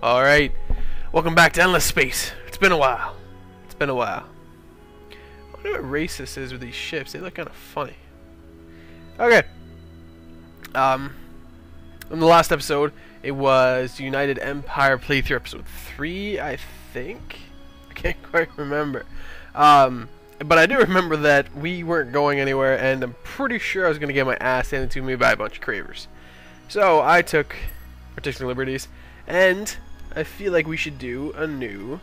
Alright, welcome back to Endless Space. It's been a while. It's been a while. I wonder what race this is with these ships. They look kind of funny. Okay. In the last episode, it was United Empire playthrough episode 3, I think? I can't quite remember. But I do remember that we weren't going anywhere, and I'm pretty sure I was going to get my ass handed to me by a bunch of Cravers. So I took artistic liberties, and I feel like we should do a new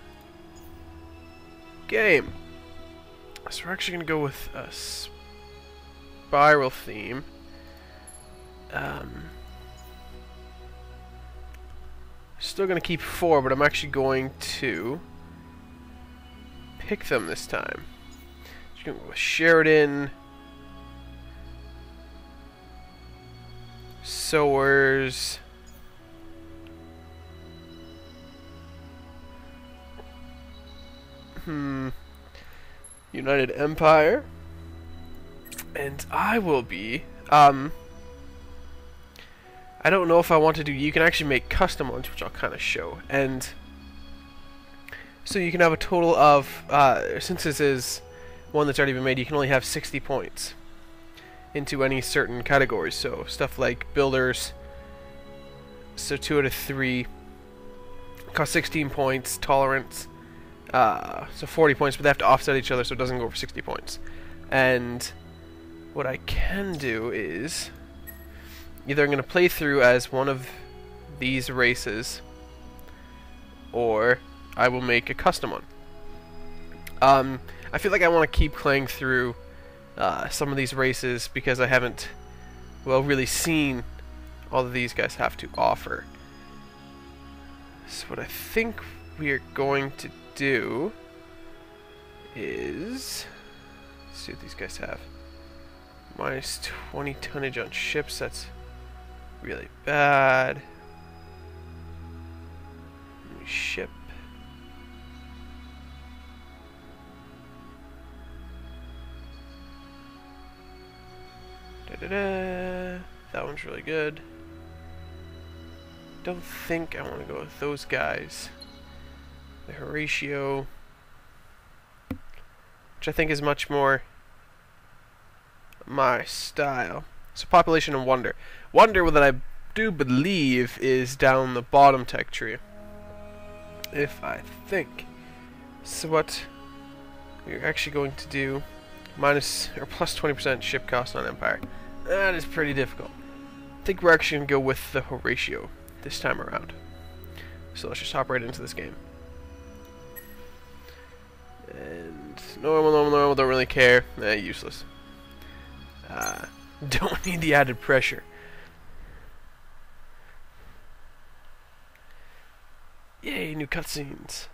game. So we're actually going to go with a spiral theme. Still going to keep 4, but I'm actually going to pick them this time. Just going to go with Sheridan, Sowers, United Empire, and I will be, I don't know if I want to do, you can actually make custom ones, which I'll kind of show, and so you can have a total of, since this is one that's already been made, you can only have 60 points into any certain categories, so stuff like builders, so 2 out of 3, cost 16 points, tolerance, so 40 points, but they have to offset each other so it doesn't go over 60 points. And what I can do is either I'm going to play through as one of these races, or I will make a custom one. I feel like I want to keep playing through some of these races because I haven't, well, really seen all that these guys have to offer. So what I think we are going to do is, let's see what these guys have. Minus 20 tonnage on ships, that's really bad. New ship. Da-da-da. That one's really good. Don't think I want to go with those guys. The Horatio, which I think is much more my style. So population and wonder. Wonder that I do believe is down the bottom tech tree, if I think. So what we're actually going to do, minus or plus 20% ship cost on Empire. That is pretty difficult. I think we're actually going to go with the Horatio this time around. So let's just hop right into this game. And normal, don't really care. Useless. Don't need the added pressure. Yay, new cutscenes.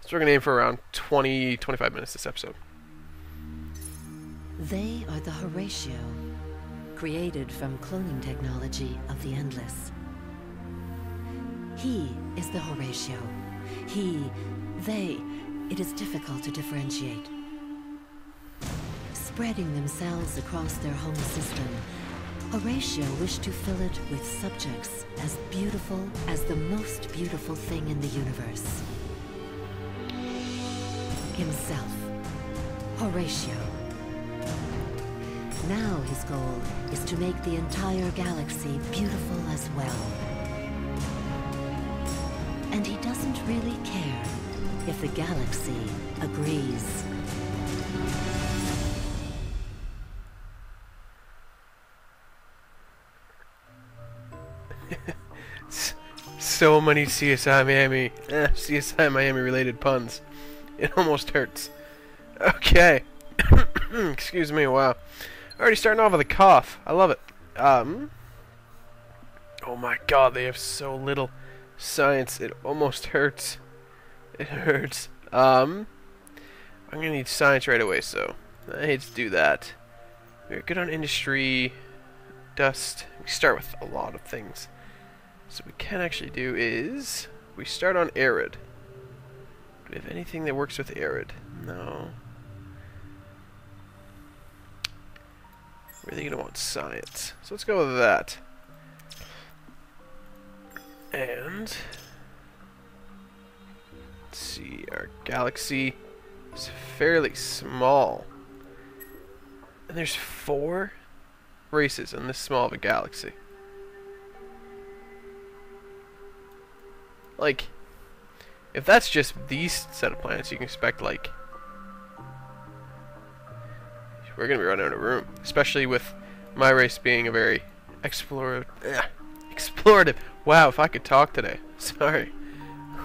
So we're going to aim for around 20-25 minutes this episode. They are the Horatio, created from cloning technology of the Endless. He is the Horatio. He, they, it is difficult to differentiate. Spreading themselves across their home system, Horatio wished to fill it with subjects as beautiful as the most beautiful thing in the universe. Himself, Horatio. Now his goal is to make the entire galaxy beautiful as well. And he doesn't really care if the galaxy agrees. So many CSI Miami related puns. It almost hurts. Okay. Excuse me, wow. Already starting off with a cough. I love it. Oh my god, they have so little science. It almost hurts. It hurts. I'm gonna need science right away, so I hate to do that. We're good on industry, dust. We start with a lot of things. So what we can actually do is we start on arid. Do we have anything that works with arid? No. Really gonna want science. So let's go with that. And let's see, our galaxy is fairly small. And there's 4 races in this small of a galaxy. Like, if that's just these set of planets, you can expect, like, we're gonna be running out of room. Especially with my race being a very explorative. Wow, if I could talk today. Sorry.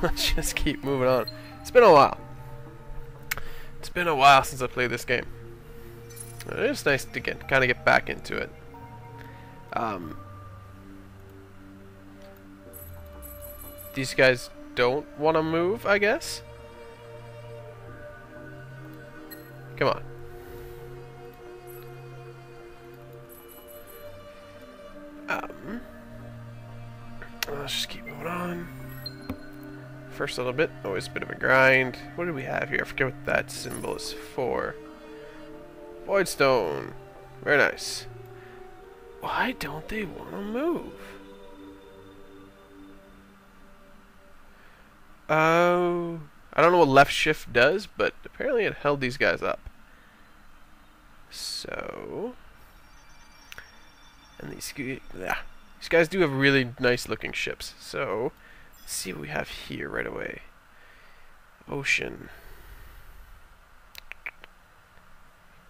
Let's just keep moving on. It's been a while. It's been a while since I played this game. It's nice to kind of get back into it. These guys don't want to move, I guess. Come on. Let's just keep moving on. First little bit, always a bit of a grind. What do we have here? I forget what that symbol is for. Void stone. Very nice. Why don't they want to move? Oh, I don't know what left shift does, but apparently it held these guys up. So, and these guys do have really nice looking ships. So, let's see what we have here right away. Ocean.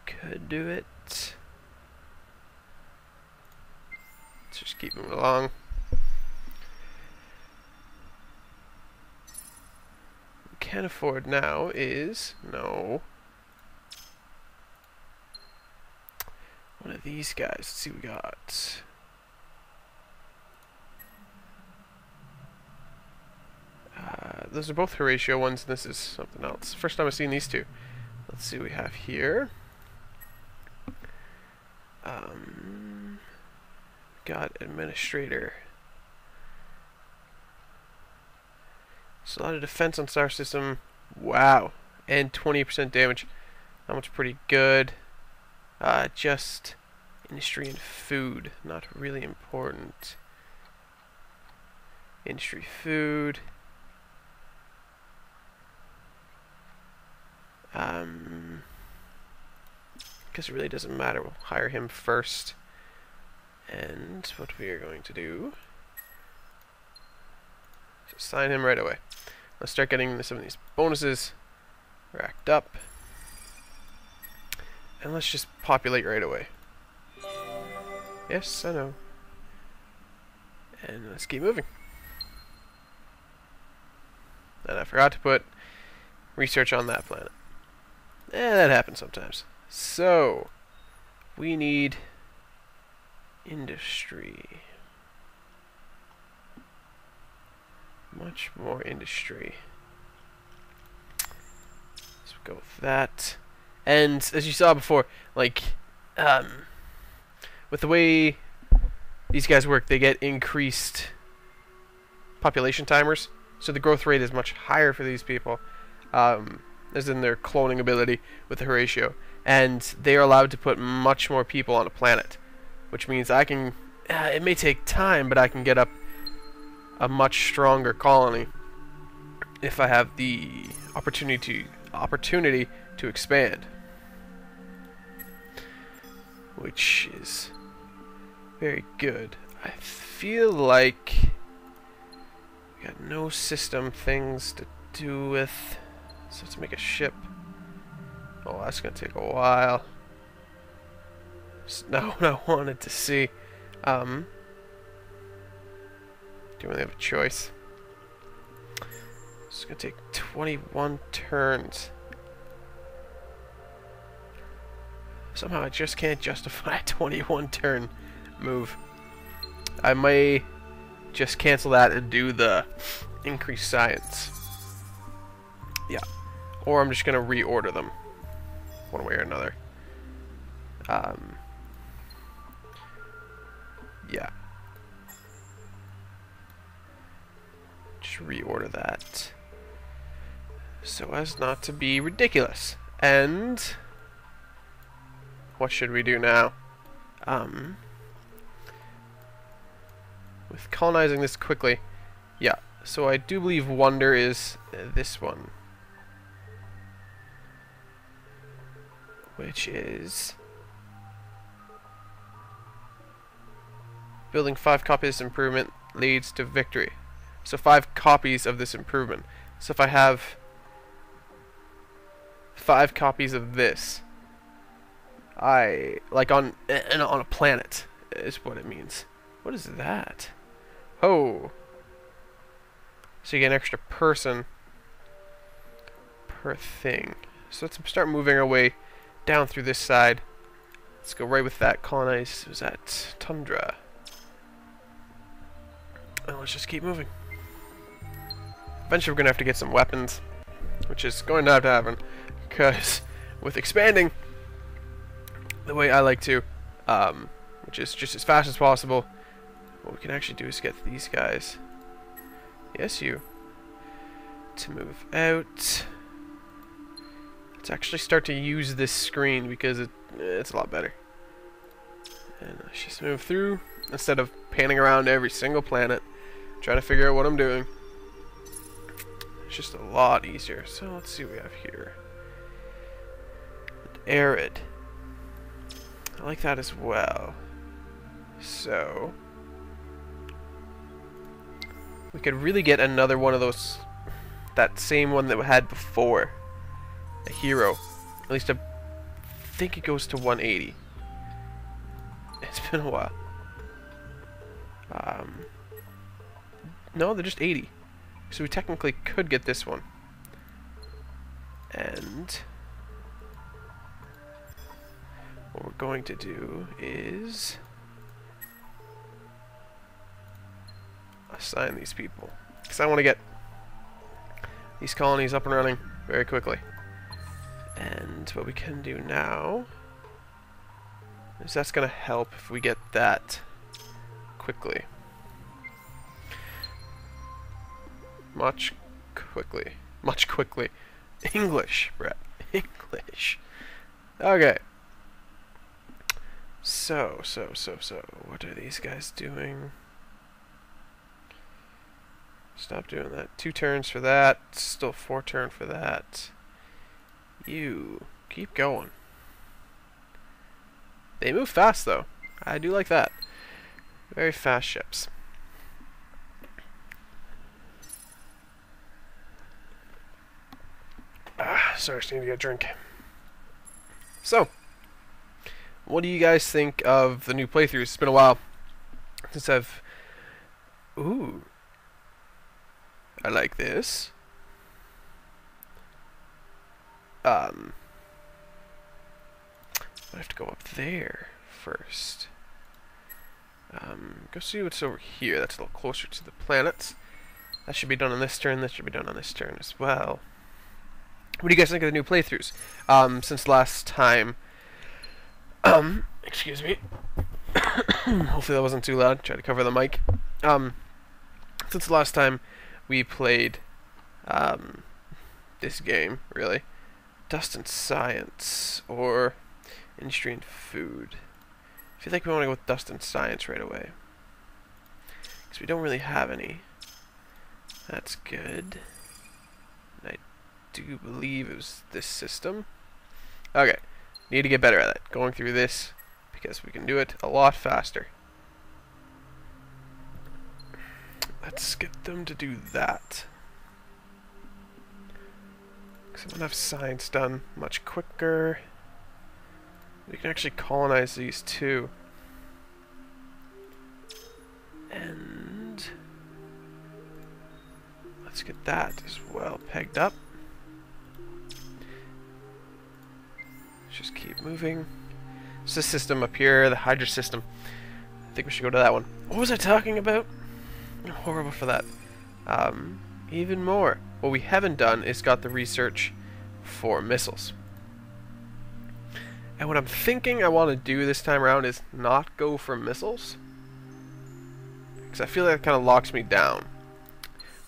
Could do it. Let's just keep moving along. What we can afford now is no. One of these guys. Let's see what we got. Those are both Horatio ones, and this is something else. First time I've seen these two. Let's see what we have here. Got administrator. So a lot of defense on star system. Wow. And 20% damage. That one's pretty good. Just industry and food. Not really important. Industry, food. Guess it really doesn't matter. We'll hire him first. And what we are going to do is assign him right away. Let's start getting some of these bonuses racked up. And let's just populate right away. Yes, I know. And let's keep moving. And I forgot to put research on that planet. That happens sometimes. So, we need industry. Much more industry. Let's go with that. And as you saw before, like, with the way these guys work, they get increased population timers. So the growth rate is much higher for these people. As in their cloning ability with the Horatio. And they are allowed to put much more people on a planet. Which means I can... it may take time, but I can get up a much stronger colony if I have the opportunity to expand. Which is very good. I feel like we got no system things to do with... So let's make a ship. Oh, that's gonna take a while. It's not what I wanted to see. Do you really have a choice? It's gonna take 21 turns. Somehow I just can't justify a 21 turn move. I may just cancel that and do the increased science. Yeah. Or I'm just going to reorder them. One way or another. Yeah. Just reorder that. So as not to be ridiculous. And... what should we do now? With colonizing this quickly, Yeah, so I do believe Wonder is this one. Which is... building 5 copies improvement leads to victory. So 5 copies of this improvement. So if I have 5 copies of this, like on a planet is what it means. What is that? Oh. So you get an extra person per thing. So let's start moving our way down through this side. Let's go right with that. Colonize. Was that tundra? And let's just keep moving. Eventually we're gonna have to get some weapons, which is going to have to happen, because with expanding the way I like to, which is just as fast as possible, what we can actually do is get these guys. Yes, you. To move out. Let's actually start to use this screen because it's a lot better. And let's just move through instead of panning around every single planet, trying to figure out what I'm doing. It's just a lot easier. So let's see what we have here. Arid. I like that as well. So we could really get another one of those, that same one that we had before. A hero. At least I think it goes to 180. It's been a while. No, they're just 80. So we technically could get this one. And what we're going to do is assign these people, because I want to get these colonies up and running very quickly. And what we can do now is that's going to help if we get that quickly. Much quickly. English, Brett. English. Okay. So, what are these guys doing? Stop doing that. 2 turns for that. Still 4 turn for that. You keep going. They move fast, though. I do like that. Very fast ships. Sorry, I just need to get a drink. So, what do you guys think of the new playthroughs? It's been a while since I've... Ooh. I like this. I have to go up there first. Go see what's over here. That's a little closer to the planets. That should be done on this turn. That should be done on this turn as well. What do you guys think of the new playthroughs? Since last time... excuse me. Hopefully that wasn't too loud. Try to cover the mic. Since the last time we played this game, really. Dust and Science, or Industry and Food. I feel like we want to go with Dust and Science right away, because we don't really have any. That's good. I do believe it was this system. Okay, need to get better at it. Going through this, because we can do it a lot faster. Let's get them to do that. Because I'm going to have science done much quicker. We can actually colonize these too. And let's get that as well pegged up. Let's just keep moving. It's this system up here, the Hydra system. I think we should go to that one. What was I talking about? I'm horrible for that. Even more. What we haven't done is got the research for missiles. And what I'm thinking I want to do this time around is not go for missiles, because I feel like that kind of locks me down.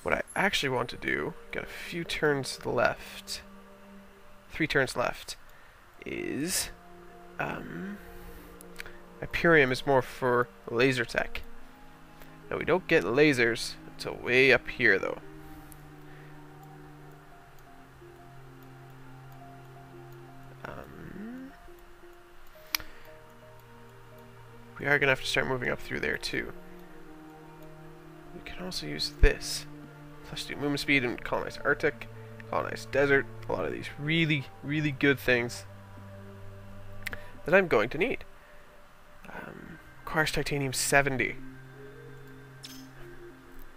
What I actually want to do, got a few turns left, 3 turns left, is Hyperium is more for laser tech. Now we don't get lasers till way up here, though. We are going to have to start moving up through there, too. We can also use this. Plus 2 movement speed and colonize Arctic, colonize desert. A lot of these really, really good things that I'm going to need. Requires titanium 70.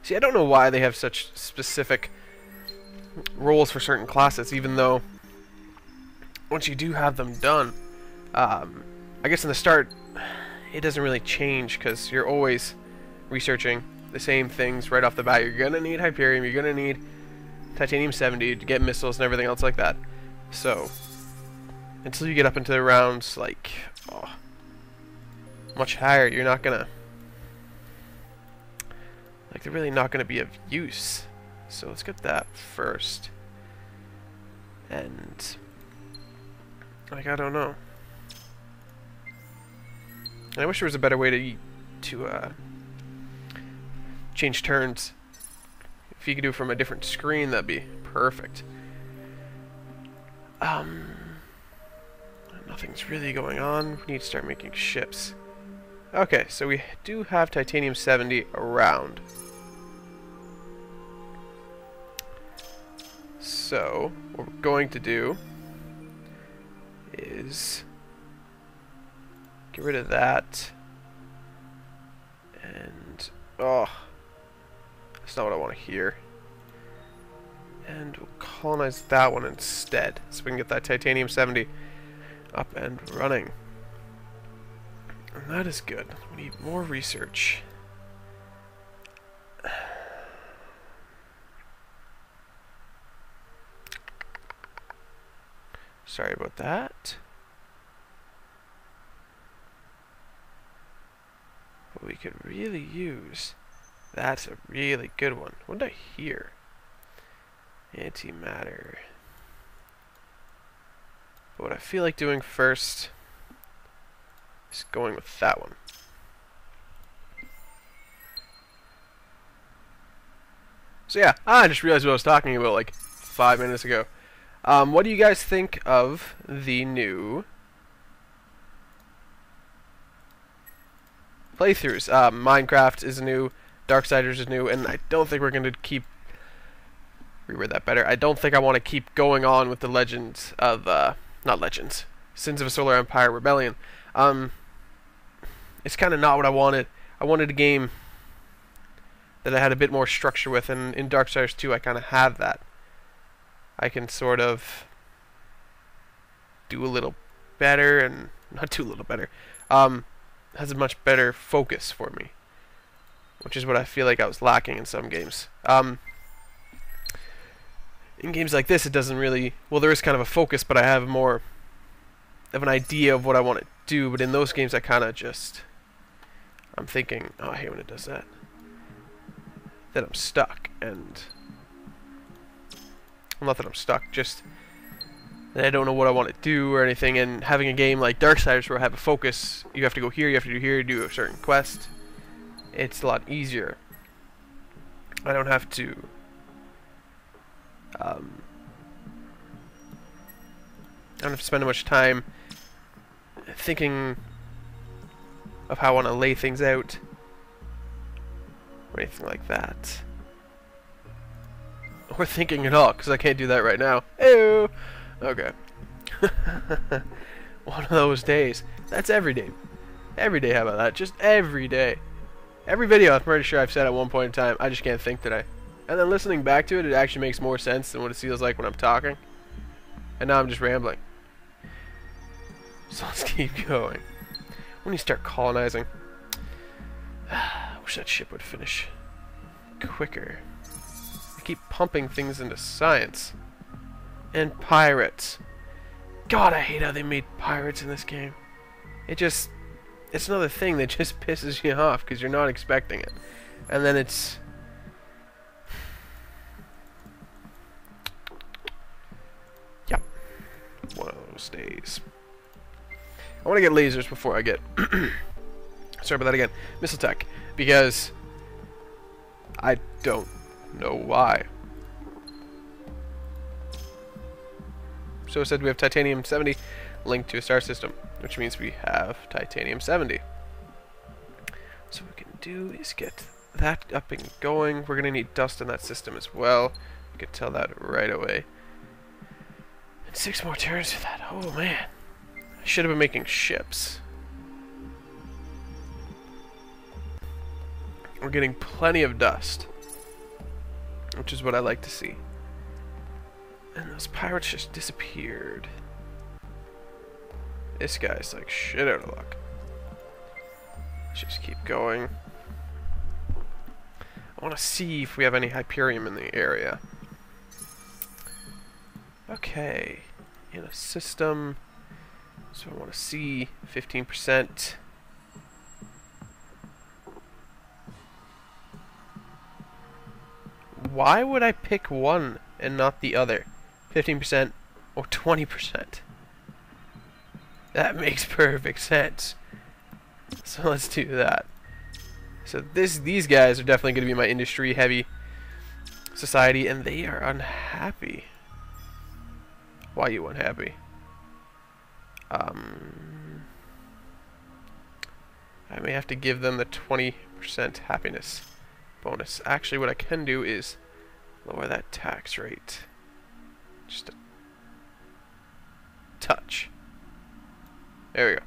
See, I don't know why they have such specific roles for certain classes, even though once you do have them done, I guess in the start it doesn't really change because you're always researching the same things right off the bat. You're gonna need Hyperium, you're gonna need titanium 70 to get missiles and everything else like that. So until you get up into the rounds like much higher, you're not gonna, like, they're really not gonna be of use. So let's get that first. And like, I don't know. And I wish there was a better way to change turns. If you could do it from a different screen, that'd be perfect. Nothing's really going on. We need to start making ships. Okay, so we do have titanium 70 around. So what we're going to do is get rid of that. And that's not what I want to hear. And we'll colonize that one instead, so we can get that titanium 70 up and running. And that is good. We need more research. Sorry about that. What we could really use, that's a really good one. What did I hear? Antimatter. But what I feel like doing first is going with that one. So yeah, I just realized what I was talking about like 5 minutes ago. What do you guys think of the new playthroughs? Minecraft is new, Darksiders is new, and I don't think we're going to keep... Reword that better. I don't think I want to keep going on with the Legends of... not Legends. Sins of a Solar Empire Rebellion. It's kind of not what I wanted. I wanted a game that I had a bit more structure with, and in Darksiders 2 I kind of have that. I can sort of do a little better, and not do a little better. Has a much better focus for me, which is what I feel like I was lacking in some games. In games like this, it doesn't really... Well, there is kind of a focus, but I have more of an idea of what I want to do. But in those games, I kind of just... I'm thinking, oh, I hate when it does that. That I'm stuck, and... Well, not that I'm stuck, just that I don't know what I want to do or anything. And having a game like Darksiders where I have a focus, you have to go here, you have to do here, do a certain quest. It's a lot easier. I don't have to... I don't have to spend much time thinking of how I want to lay things out or anything like that. Or thinking at all, because I can't do that right now. Ew. Okay. One of those days. That's every day. Every day, how about that? Just every day. Every video, I'm pretty sure I've said at one point in time, I just can't think today. And then listening back to it, it actually makes more sense than what it feels like when I'm talking. And now I'm just rambling. So let's keep going. When you start colonizing, I wish that ship would finish quicker. I keep pumping things into science. And pirates. God, I hate how they made pirates in this game. It's another thing that just pisses you off because you're not expecting it. And then it's... One of those days. I want to get lasers before I get sorry about that again, missile tech, because I don't know why. So it said we have titanium 70 linked to a star system, which means we have titanium 70. So what we can do is get that up and going. We're going to need dust in that system as well. You can tell that right away. And 6 more turns for that. Oh man. I should have been making ships. We're getting plenty of dust, which is what I like to see. And those pirates just disappeared. This guy's like shit out of luck. Let's just keep going. I want to see if we have any Hyperium in the area. Okay. In a system. So I want to see 15%. Why would I pick one and not the other? 15% or 20%? That makes perfect sense. So let's do that. So these guys are definitely going to be my industry heavy society, and they are unhappy. Why are you unhappy? I may have to give them the 20% happiness bonus. Actually, what I can do is lower that tax rate. Just a touch. There we go.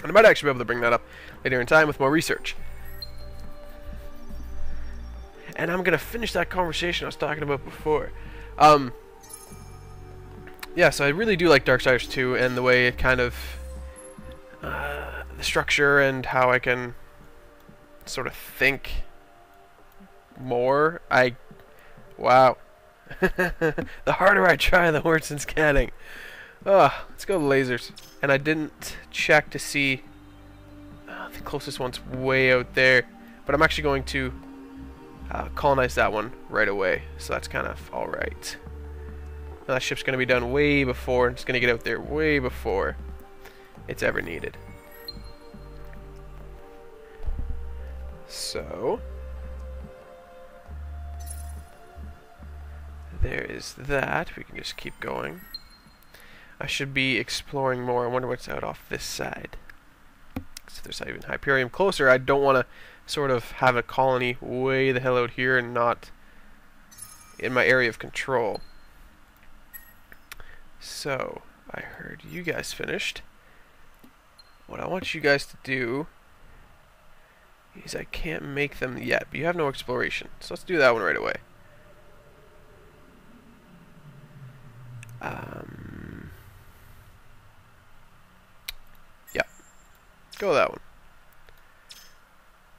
And I might actually be able to bring that up later in time with more research. And I'm going to finish that conversation I was talking about before. Yeah, so I really do like Darksiders 2 and the way it kind of... the structure and how I can sort of think more. Wow. The harder I try, the worse it's getting. Let's go lasers. And I didn't check to see... the closest one's way out there. But I'm actually going to colonize that one right away. So that's kind of alright. That ship's going to be done way before. It's going to get out there way before it's ever needed. So... there is that. We can just keep going. I should be exploring more. I wonder what's out off this side. So there's not even Hyperium closer. I don't want to sort of have a colony way the hell out here and not in my area of control. So, I heard you guys finished. What I want you guys to do is I can't make them yet, but you have no exploration. So let's do that one right away. Yeah. Go with that one.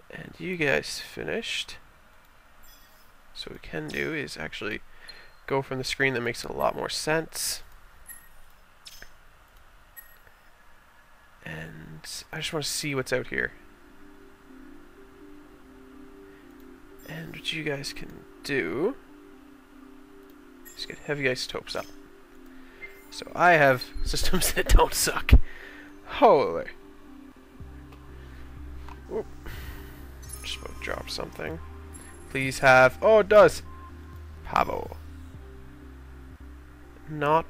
And you guys finished. So what we can do is actually go from the screen that makes a lot more sense. And I just want to see what's out here. And what you guys can do is get heavy isotopes up. So I have systems that don't suck. Holy. Oop. Just about to drop something. Please have... oh, it does! Pavo. Not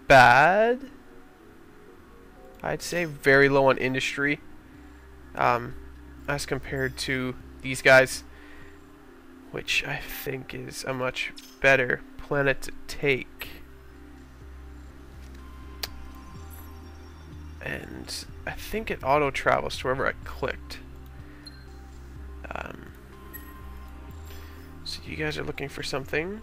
bad. I'd say very low on industry. As compared to these guys. Which I think is a much better planet to take. And I think it auto travels to wherever I clicked. So you guys are looking for something.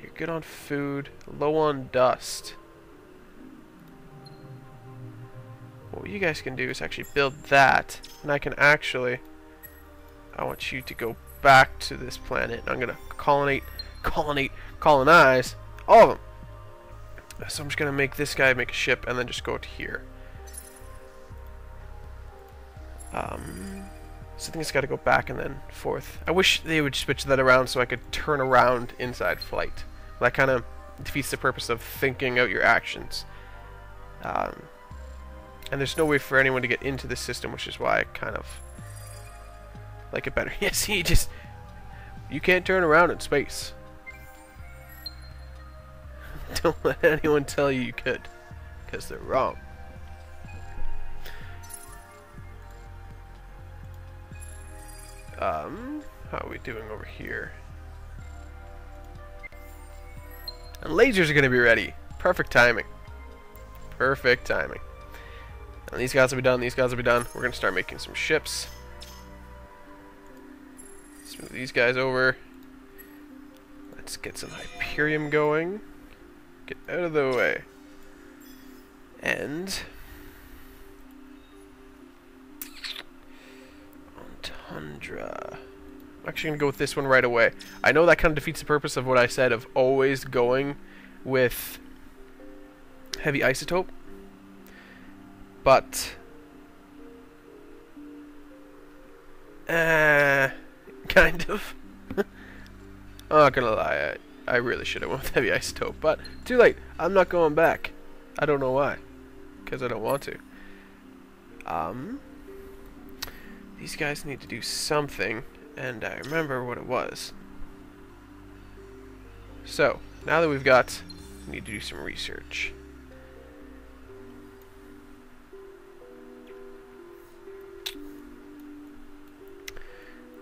You're good on food, low on dust. What you guys can do is actually build that, and I can actually... I want you to go back to this planet. I'm gonna colonize all of them. So I'm just gonna make this guy make a ship, and then just go to here. So I think it's got to go back and then forth. I wish they would switch that around so I could turn around inside flight. That kind of defeats the purpose of thinking out your actions. And there's no way for anyone to get into the system, which is why I kind of like it better. Yes, you can't turn around in space. Don't let anyone tell you could, because they're wrong. How are we doing over here? And lasers are going to be ready. Perfect timing. Perfect timing. And these guys will be done, these guys will be done. We're going to start making some ships. Let's move these guys over. Let's get some Hyperium going. Get out of the way. And Tundra. I'm actually going to go with this one right away. I know that kind of defeats the purpose of what I said of always going with heavy isotope. But kind of. I'm not gonna lie, I really should have went with heavy isotope, but too late. I'm not going back. I don't know why. Because I don't want to. These guys need to do something, and I remember what it was. So, now that we need to do some research.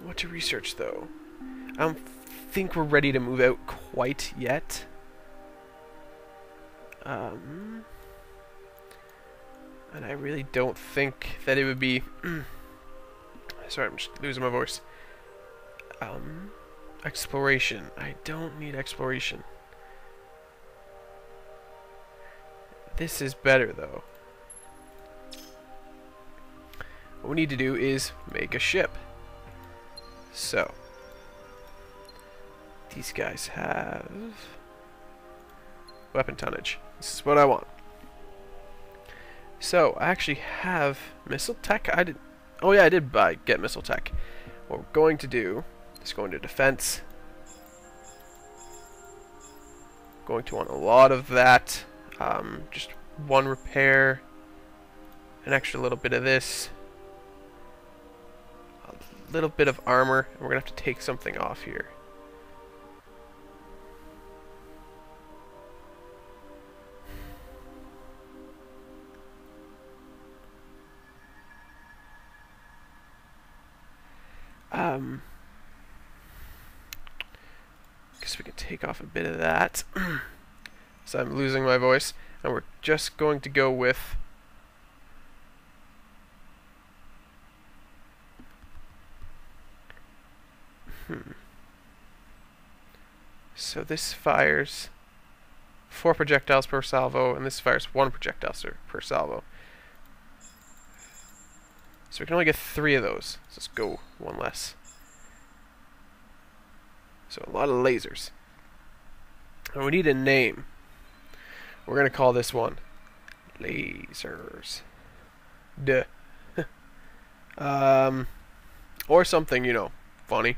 What to research, though? I don't think we're ready to move out quite yet. And I really don't think that it would be... Sorry, I'm just losing my voice. Exploration. I don't need exploration. This is better, though. What we need to do is make a ship. So, these guys have weapon tonnage. This is what I want. So, I actually have missile tech. Oh yeah, I did get missile tech. What we're going to do is go into defense. Going to want a lot of that. Just one repair. An extra little bit of this. Little bit of armor, and we're gonna have to take something off here. Guess we can take off a bit of that. So I'm losing my voice, and we're just going to go with So this fires 4 projectiles per salvo, and this fires 1 projectile per salvo. So we can only get 3 of those. So let's go 1 less. So a lot of lasers. And we need a name. We're going to call this one Lasers. Duh. Or something, you know, funny.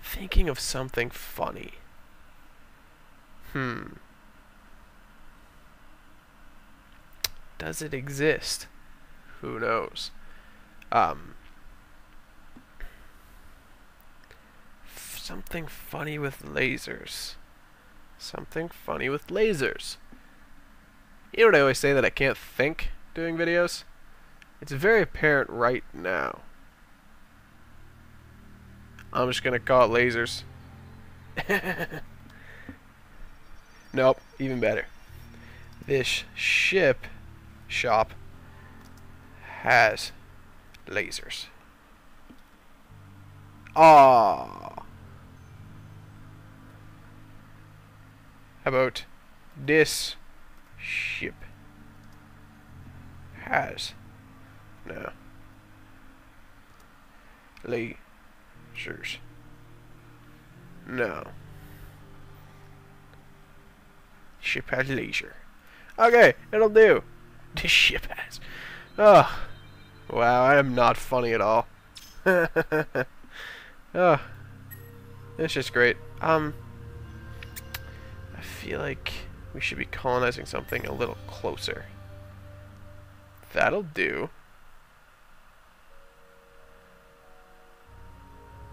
Thinking of something funny. Does it exist? Who knows? Something funny with lasers. Something funny with lasers. You know what I always say that I can't think doing videos? It's very apparent right now. I'm just gonna call it lasers. Nope, even better. This shop has lasers. Ah. How about this ship has lasers? No. Ship has laser. Okay, it'll do. This ship has. Oh. Wow, I am not funny at all. Oh. It's just great. I feel like we should be colonizing something a little closer. That'll do.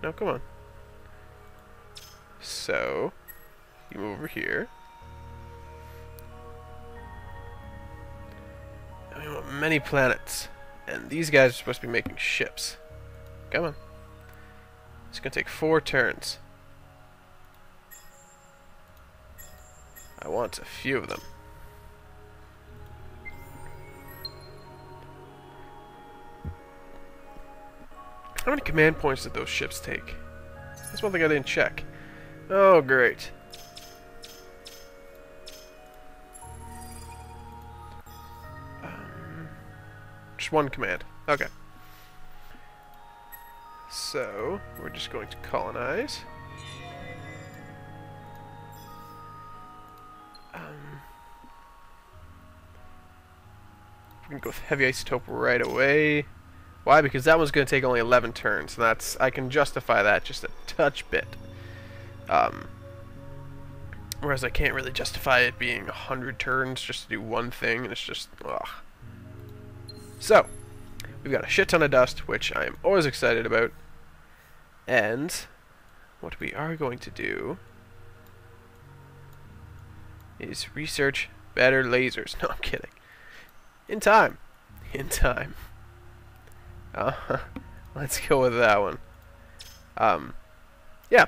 No, come on. So, you move over here. And we want many planets. And these guys are supposed to be making ships. Come on. It's going to take 4 turns. I want a few of them. How many command points did those ships take? That's one thing I didn't check. Oh, great. Just one command. Okay. So, we're just going to colonize. We're going to go with heavy isotope right away. Why? Because that one's going to take only 11 turns, and that's, I can justify that just a touch bit. Whereas I can't really justify it being 100 turns just to do one thing, and it's just, ugh. So, we've got a shit ton of dust, which I'm always excited about. And what we are going to do is research better lasers. No, I'm kidding. In time. In time. Let's go with that one. Yeah,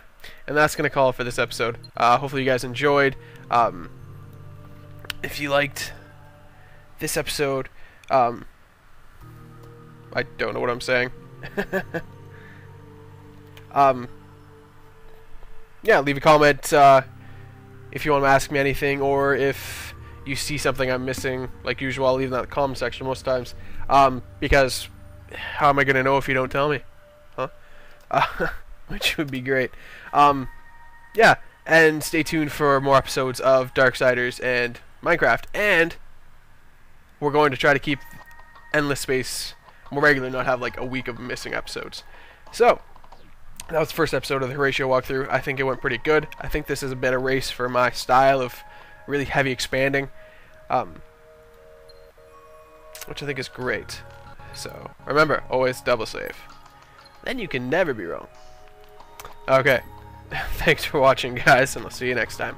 and that's going to call it for this episode. Hopefully you guys enjoyed. If you liked this episode, I don't know what I'm saying. Yeah, leave a comment if you want to ask me anything, or if you see something I'm missing. Like usual, I'll leave that in the comment section most times. Because how am I going to know if you don't tell me? Huh? Which would be great. Yeah, and stay tuned for more episodes of Darksiders and Minecraft. And we're going to try to keep Endless Space more regular, not have like a week of missing episodes. So, that was the first episode of the Horatio walkthrough. I think it went pretty good. I think this is a better race for my style of really heavy expanding, which I think is great. So, remember, always double save. Then you can never be wrong. Okay, thanks for watching, guys, and I'll see you next time.